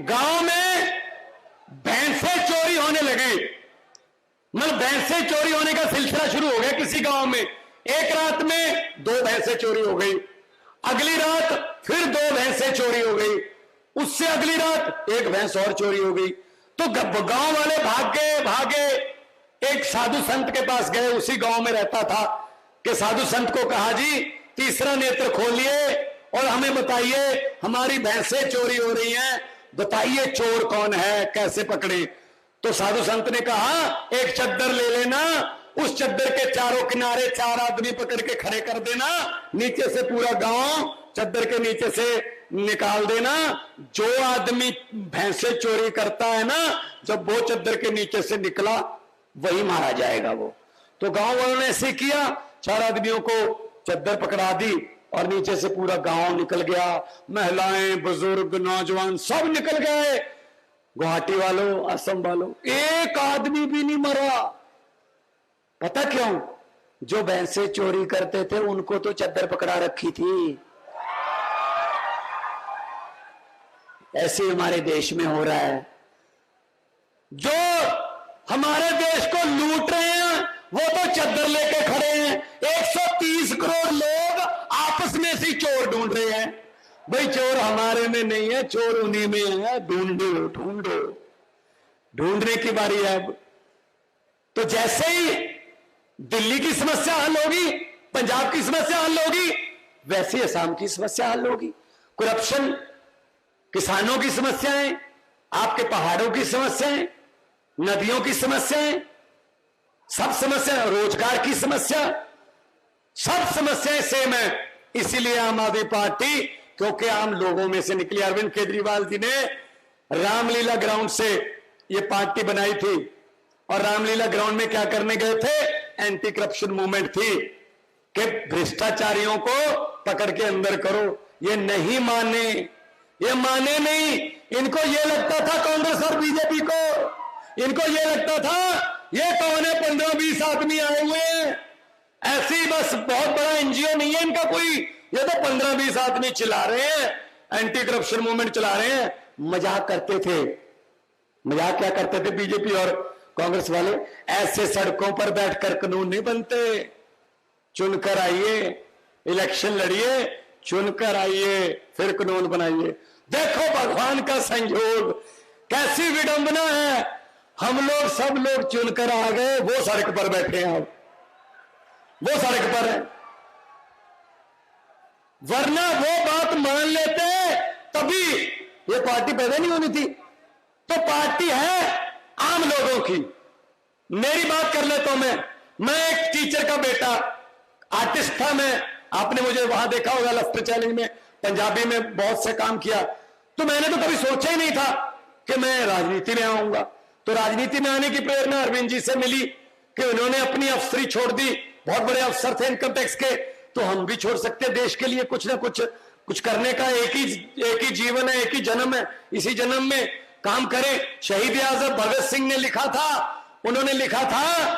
गांव में भैंसें चोरी होने लगी। मतलब भैंसें चोरी होने का सिलसिला शुरू हो गया किसी गांव में। एक रात में 2 भैंसें चोरी हो गई, अगली रात फिर 2 भैंसें चोरी हो गई, उससे अगली रात 1 भैंस और चोरी हो गई। तो गांव वाले भागे भागे एक साधु संत के पास गए, उसी गांव में रहता था, कि साधु संत को कहा, जी तीसरा नेत्र खोलिए और हमें बताइए हमारी भैंसें चोरी हो रही हैं, बताइए चोर कौन है, कैसे पकड़े। तो साधु संत ने कहा, एक चद्दर ले लेना, उस चद्दर के चारों किनारे 4 आदमी पकड़ के खड़े कर देना, नीचे से पूरा गांव चद्दर के नीचे से निकाल देना। जो आदमी भैंसे चोरी करता है ना, जब वो चद्दर के नीचे से निकला वही मारा जाएगा वो। तो गांव वालों ने ऐसे किया, 4 आदमियों को चद्दर पकड़ा दी और नीचे से पूरा गांव निकल गया। महिलाएं, बुजुर्ग, नौजवान सब निकल गए। गुवाहाटी वालों, असम वालों, एक आदमी भी नहीं मरा। पता क्यों? जो भैंसे चोरी करते थे उनको तो चद्दर पकड़ा रखी थी। ऐसे हमारे देश में हो रहा है। जो हमारे देश को लूट रहे हैं वो तो चद्दर लेके खड़े हैं। 130 करोड़ लोग आपस में से चोर ढूंढ रहे हैं। भाई चोर हमारे में नहीं है, चोर उन्हीं में है। ढूंढो ढूंढो, ढूंढने की बारी है अब। तो जैसे ही दिल्ली की समस्या हल होगी, पंजाब की समस्या हल होगी, वैसे ही असम की समस्या हल होगी। करप्शन, किसानों की समस्याएं, आपके पहाड़ों की समस्याएं, नदियों की समस्याएं, सब समस्या, रोजगार की समस्या, सब समस्याएं सेम है। इसीलिए आम आदमी पार्टी, क्योंकि आम लोगों में से निकली। अरविंद केजरीवाल जी ने रामलीला ग्राउंड से ये पार्टी बनाई थी और रामलीला ग्राउंड में क्या करने गए थे? एंटी करप्शन मूवमेंट थी कि भ्रष्टाचारियों को पकड़ के अंदर करो। ये नहीं माने, ये माने नहीं। इनको ये लगता था, कांग्रेस और बीजेपी को, इनको ये लगता था ये कौन है, 15-20 आदमी आए हुए हैं, ऐसी बस बहुत बड़ा एनजीओ नहीं है इनका कोई, ये तो 15-20 आदमी चिल्ला रहे हैं, एंटी करप्शन मूवमेंट चला रहे हैं। मजाक करते थे। मजाक क्या करते थे बीजेपी और कांग्रेस वाले? ऐसे सड़कों पर बैठकर कानून नहीं बनते। चुनकर आइए, इलेक्शन लड़िए, चुनकर आइए, फिर कानून बनाइए। देखो भगवान का संयोग, कैसी विडंबना है। हम लोग सब लोग चुनकर आ गए, वो सड़क पर बैठे हैं, अब वो सड़क पर है। वरना वो बात मान लेते तभी ये पार्टी पैदा नहीं होनी थी। तो पार्टी है आम लोगों की। मेरी बात कर लेता हूं मैं एक टीचर का बेटा, आर्टिस्ट था मैं। आपने मुझे वहां देखा होगा लफ्टर चैलेंज में, पंजाबी में बहुत से काम किया। तो मैंने तो कभी सोचा ही नहीं था कि मैं राजनीति में आऊंगा। तो राजनीति में आने की प्रेरणा अरविंद जी से मिली कि उन्होंने अपनी अफसरी छोड़ दी। बहुत बड़े अफसर थे इनकम टैक्स के। तो हम भी छोड़ सकते हैं देश के लिए कुछ ना कुछ करने का। एक ही जीवन है, एक ही जन्म है, इसी जन्म में काम करें। शहीद आजम भगत सिंह ने लिखा था, उन्होंने लिखा था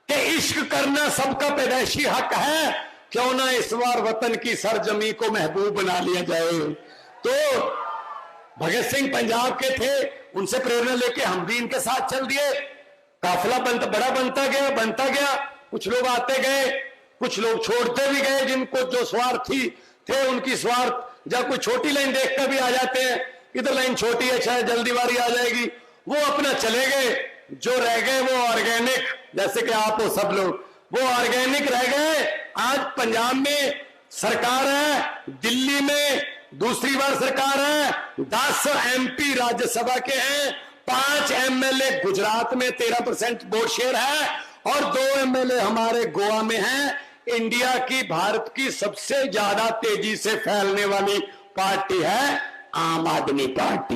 कि इश्क करना सबका पैदाइशी हक है, क्यों ना इस बार वतन की सरजमी को महबूब बना लिया जाए। तो भगत सिंह पंजाब के थे, उनसे प्रेरणा लेके हम भी इनके साथ चल दिए। काफिला बड़ा बनता गया। कुछ लोग आते गए, कुछ लोग छोड़ते भी गए, जिनको जो स्वार्थी थे उनकी स्वार्थ, जब कोई छोटी लाइन देखकर भी आ जाते हैं, इधर लाइन छोटी है, शायद जल्दी बारी आ जाएगी, वो अपना चले गए। जो रह गए वो ऑर्गेनिक, जैसे कि आप हो सब लोग, वो ऑर्गेनिक रह गए। आज पंजाब में सरकार है, दिल्ली में दूसरी बार सरकार है, 10 एमपी राज्यसभा के हैं, 5 एमएलए गुजरात में 13% वोट शेयर है और 2 एमएलए हमारे गोवा में हैं। इंडिया की, भारत की सबसे ज्यादा तेजी से फैलने वाली पार्टी है आम आदमी पार्टी।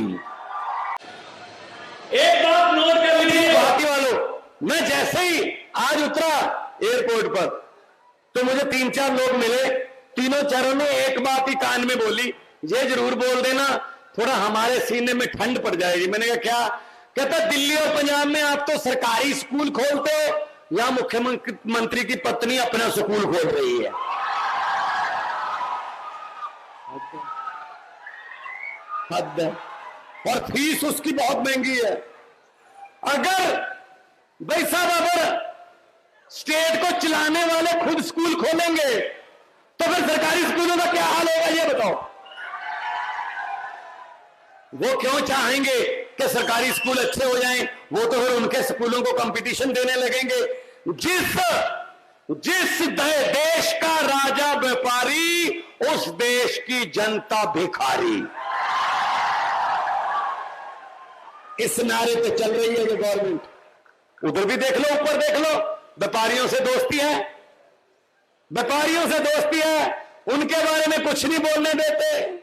एक बात नोट कर लीजिए गुवाहाटी वालों, मैं जैसे ही आज उतरा एयरपोर्ट पर तो मुझे 3-4 लोग मिले। तीनों चारों ने एक बात ही कान में बोली, ये जरूर बोल देना थोड़ा हमारे सीने में ठंड पड़ जाएगी। मैंने कहा क्या? कहता दिल्ली और पंजाब में आप तो सरकारी स्कूल खोलते हो, या मुख्यमंत्री की पत्नी अपना स्कूल खोल रही है। हद है। और फीस उसकी बहुत महंगी है। अगर भाई साहब अगर स्टेट को चलाने वाले खुद स्कूल खोलेंगे तो फिर सरकारी स्कूलों का क्या हाल होगा ये बताओ। वो क्यों चाहेंगे कि सरकारी स्कूल अच्छे हो जाएं? वो तो फिर उनके स्कूलों को कंपटीशन देने लगेंगे। जिस देश का राजा व्यापारी उस देश की जनता भिखारी, इस नारे पे चल रही है ये गवर्नमेंट। उधर भी देख लो, ऊपर देख लो, व्यापारियों से दोस्ती है, व्यापारियों से दोस्ती है। उनके बारे में कुछ नहीं बोलने देते,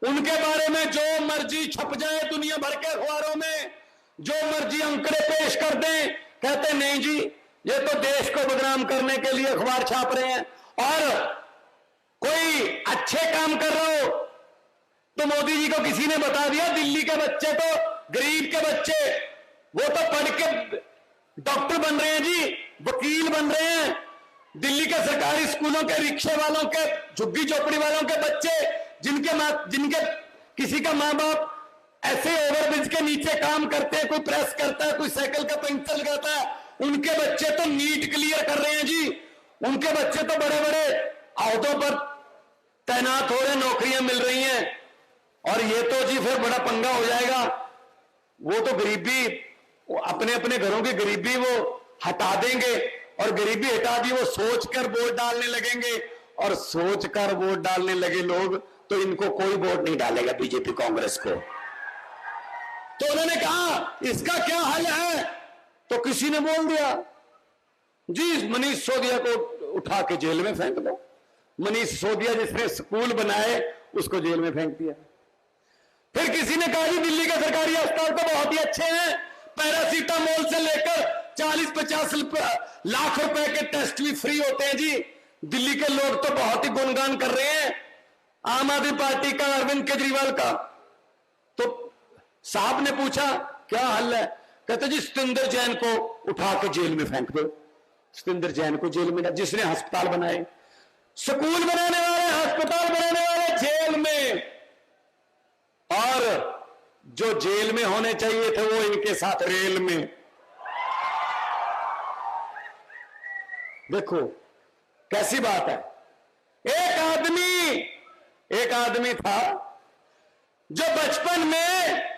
उनके बारे में जो मर्जी छप जाए दुनिया भर के अखबारों में, जो मर्जी अंकड़े पेश कर दें, कहते नहीं जी ये तो देश को बदनाम करने के लिए अखबार छाप रहे हैं। और कोई अच्छे काम कर रहा हो तो मोदी जी को किसी ने बता दिया दिल्ली के बच्चे तो, गरीब के बच्चे वो तो पढ़ के डॉक्टर बन रहे हैं जी, वकील बन रहे हैं। दिल्ली के सरकारी स्कूलों के रिक्शे वालों के, झुग्गी झोपड़ी वालों के बच्चे, जिनके किसी का माँ बाप ऐसे ओवरब्रिज के नीचे काम करते हैं, कोई प्रेस करता है, कोई साइकिल का पंक्चर लगाता है, उनके बच्चे तो नीट क्लियर कर रहे हैं जी। उनके बच्चे तो बड़े बड़े अहदों पर तैनात हो रहे, नौकरियां मिल रही हैं। और ये तो जी फिर बड़ा पंगा हो जाएगा। वो तो गरीबी, अपने अपने घरों की गरीबी वो हटा देंगे, और गरीबी हटा दी वो सोचकर वोट डालने लगेंगे, और सोचकर वोट डालने लगे लोग तो इनको कोई वोट नहीं डालेगा बीजेपी कांग्रेस को। तो उन्होंने कहा इसका क्या हल है, तो किसी ने बोल दिया जी मनीष सिसोदिया को उठा के जेल में फेंक दो। मनीष सिसोदिया जिसने स्कूल बनाए उसको जेल में फेंक दिया। फिर किसी ने कहा जी दिल्ली के सरकारी अस्पताल तो बहुत ही अच्छे हैं, पैरासीटामोल से लेकर 40-50 लाख रुपए के टेस्ट भी फ्री होते हैं जी। दिल्ली के लोग तो बहुत ही गुणगान कर रहे हैं आम आदमी पार्टी का, अरविंद केजरीवाल का। तो साहब ने पूछा क्या हल है, कहते जी सतिंदर जैन को उठा के जेल में फेंक दो। सतिंदर जैन को जेल में, जिसने अस्पताल बनाए, स्कूल बनाने वाले, अस्पताल बनाने वाले जेल में, और जो जेल में होने चाहिए थे वो इनके साथ रेल में। देखो कैसी बात है। एक आदमी था जो बचपन में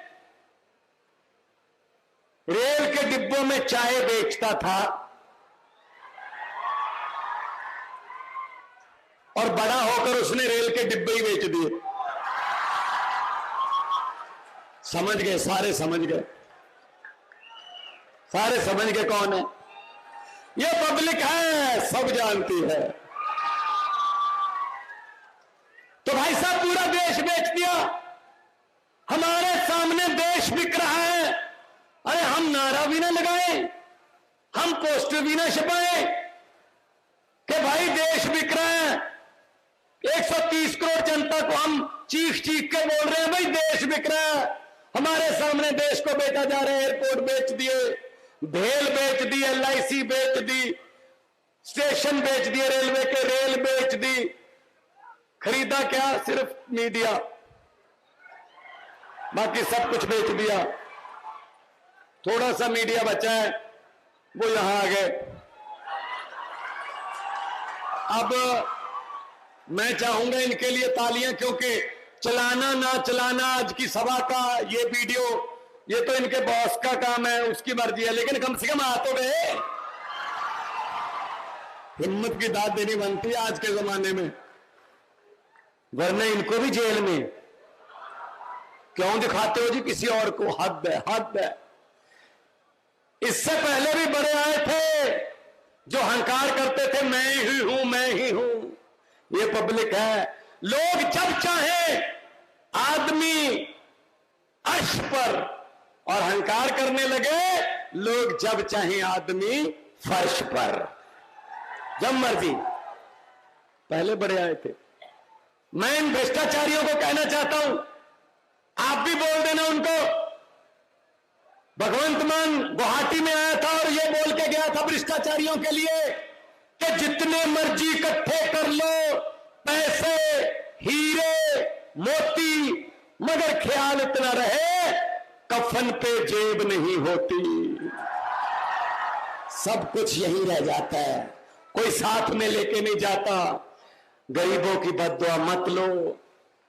रेल के डिब्बों में चाय बेचता था, और बड़ा होकर उसने रेल के डिब्बे ही बेच दिए। समझ गए, सारे समझ गए, सारे समझ गए कौन है। ये पब्लिक है, सब जानती है। तो भाई साहब पूरा देश बेच दिया, हमारे सामने देश बिक रहा है। अरे हम नारा भी ना लगाए, हम पोस्टर भी ना छपाए कि भाई देश बिक रहा है। 130 करोड़ जनता को हम चीख चीख के बोल रहे हैं भाई देश बिक रहा है। हमारे सामने देश को बेचा जा रहा है। एयरपोर्ट बेच दिए, भेल बेच दी, LIC बेच दी, स्टेशन बेच दिए रेलवे के, रेल बेच दी। खरीदा क्या? सिर्फ मीडिया, बाकी सब कुछ बेच दिया। थोड़ा सा मीडिया बचा है, वो यहां आ गए। अब मैं चाहूंगा इनके लिए तालियां, क्योंकि चलाना ना चलाना आज की सभा का ये वीडियो, ये तो इनके बॉस का काम है, उसकी मर्जी है, लेकिन कम से कम आ तो गए। हिम्मत की दाद देनी बनती है आज के जमाने में, वरना इनको भी जेल में क्यों दिखाते हो जी किसी और को? हद है, हद है। इससे पहले भी बड़े आए थे जो हंकार करते थे मैं ही हूं, मैं ही हूं। ये पब्लिक है। लोग जब चाहे आदमी अर्श पर, और हंकार करने लगे लोग जब चाहे आदमी फर्श पर, जब मर्जी। पहले बड़े आए थे। मैं इन भ्रष्टाचारियों को कहना चाहता हूं, आप भी बोल देना उनको। भगवंत मान गुवाहाटी में आया था और ये बोल के गया था भ्रष्टाचारियों के लिए कि जितने मर्जी इकट्ठे कर लो, पैसे, हीरे, मोती, मगर ख्याल इतना रहे कफन पे जेब नहीं होती। सब कुछ यही रह जाता है, कोई साथ में लेके नहीं जाता। गरीबों की बद्दुआ मत लो,